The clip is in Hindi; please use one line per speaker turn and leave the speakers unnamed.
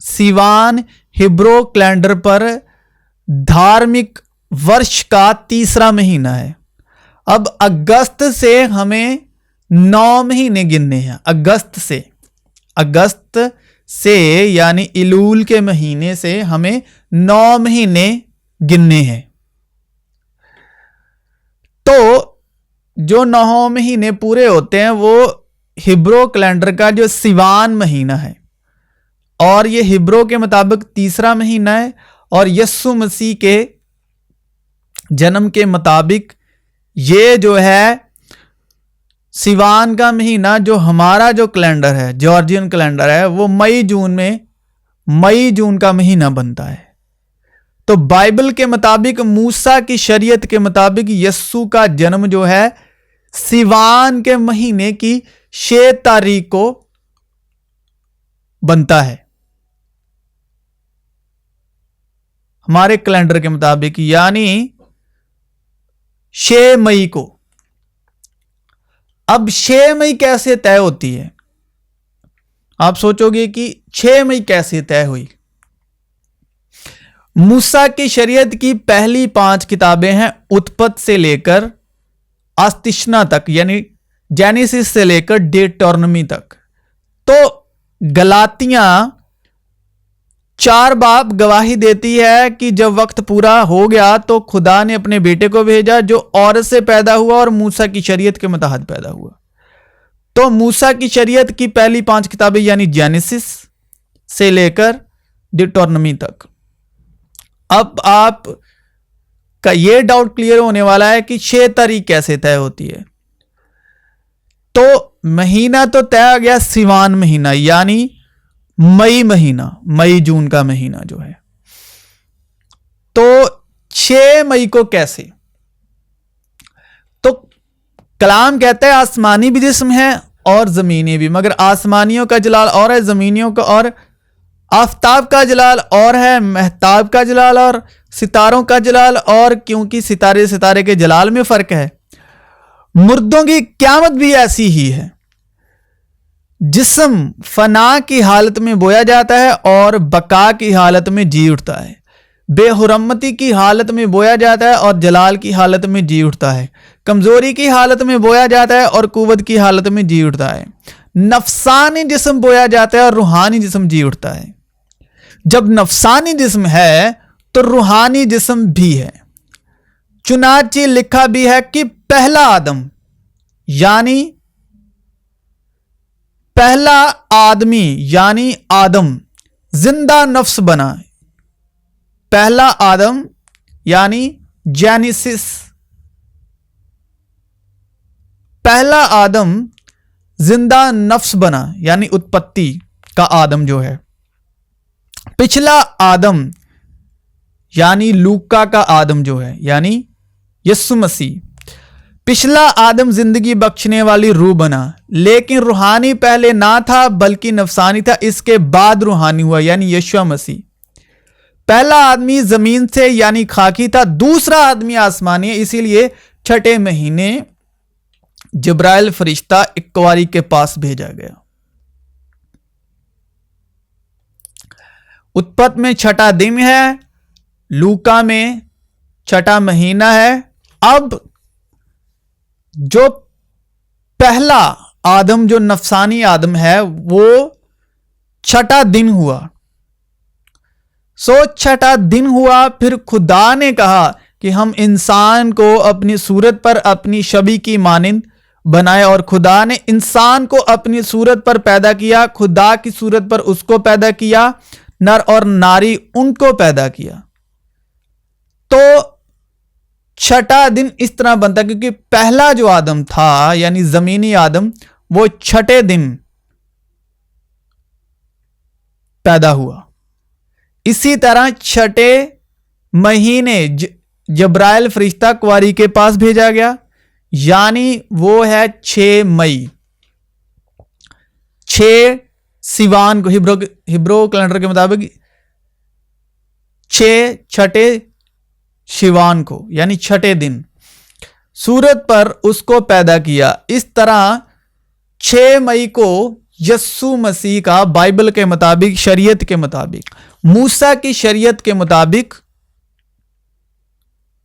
सिवान हिब्रू कैलेंडर पर धार्मिक वर्ष का तीसरा महीना है। अब अगस्त से हमें 9 महीने गिनने हैं। अगस्त से यानी इलूल के महीने से हमें 9 महीने गिनने हैं। तो जो 9 महीने पूरे होते हैं वो हिब्रू कैलेंडर का जो सिवान महीना है, और ये हिब्रू के मुताबिक तीसरा महीना है, और यीशु मसीह के जन्म के मुताबिक ये जो है सिवान का महीना, जो हमारा जो कैलेंडर है, जॉर्जियन कैलेंडर है, वो मई जून का महीना बनता है। तो बाइबल के मुताबिक, मूसा की शरीयत के मुताबिक यीशु का जन्म जो है सिवान के महीने की 6 तारीख को बनता है हमारे कैलेंडर के मुताबिक, यानी 6 मई को। अब 6 मई कैसे तय होती है? आप सोचोगे कि 6 मई कैसे तय हुई? मूसा की शरीयत की पहली 5 किताबें हैं, उत्पत्ति से लेकर अस्तिशना तक, यानी जेनेसिस से लेकर डेटोनॉमी तक। तो गलातियां 4 बाब गवाही देती है कि जब वक्त पूरा हो गया तो खुदा ने अपने बेटे को भेजा, जो औरत से पैदा हुआ और मूसा की शरीयत के मुताबिक पैदा हुआ। तो मूसा की शरीयत की पहली 5 किताबें यानी जेनेसिस से लेकर डेटोनॉमी तक। अब आप का यह डाउट क्लियर होने वाला है कि 6 तारीख कैसे तय होती है। तो महीना तो तय हो गया सिवान महीना, यानी मई जून का महीना जो है। तो 6 मई को कैसे? तो कलाम कहता है आसमानी भी जिस्म है और जमीनी भी, मगर आसमानियों का जलाल और है, जमीनियों का और आफताब का जलाल और है, महताब का जलाल और सितारों का जलाल और, क्योंकि सितारे के जलाल में फर्क है। मुर्दों की क़यामत भी ऐसी ही है। जिस्म फना की हालत में बोया जाता है और बका की हालत में जी उठता है। बेहुरमती की हालत में बोया जाता है और जलाल की हालत में जी उठता है। कमजोरी की हालत में बोया जाता है और कुव्वत की हालत में जी उठता है। नफसानी जिस्म बोया जाता है और रूहानी जिस्म जी उठता है। जब नफसानी जिस्म है तो रूहानी जिस्म भी है। चुनांचे लिखा भी है कि पहला आदम यानी पहला आदमी यानी आदम जिंदा नफ्स बना। पहला आदम यानी जेनेसिस, पहला आदम जिंदा नफ्स बना, यानी उत्पत्ति का आदम जो है। पिछला आदम यानी लूका का आदम जो है, यानी यीशु मसीह। पिछला आदम जिंदगी बख्शने वाली रूह बना, लेकिन रूहानी पहले ना था बल्कि नफसानी था, इसके बाद रूहानी हुआ, यानी यीशु मसीह। पहला आदमी जमीन से यानी खाकी था, दूसरा आदमी आसमानी है, इसीलिए 6ठे महीने जिब्राइल फरिश्ता इक्वारी के पास भेजा गया। उत्पत्ति में 6ठा दिन है, लूका में 6ठा महीना है। अब जो पहला आदम जो नफसानी आदम है वो 6ठा दिन हुआ। 6ठा दिन हुआ, फिर खुदा ने कहा कि हम इंसान को अपनी सूरत पर अपनी शबी की मानिंद बनाए, और खुदा ने इंसान को अपनी सूरत पर पैदा किया, खुदा की सूरत पर उसको पैदा किया, नर और नारी उनको पैदा किया। तो 6ठा दिन इस तरह बनता क्योंकि पहला जो आदम था यानी जमीनी आदम वो 6ठे दिन पैदा हुआ। इसी तरह 6ठे महीने जिब्राइल फरिश्ता कुंवारी के पास भेजा गया, यानी वो है 6 मई। 6 सिवान को हिब्रू कैलेंडर के मुताबिक 6ठे शिवान को यानी 6ठे दिन सूरत पर उसको पैदा किया। इस तरह 6 मई को यस्सु मसीह का बाइबल के मुताबिक, शरीयत के मुताबिक, मूसा की शरीयत के मुताबिक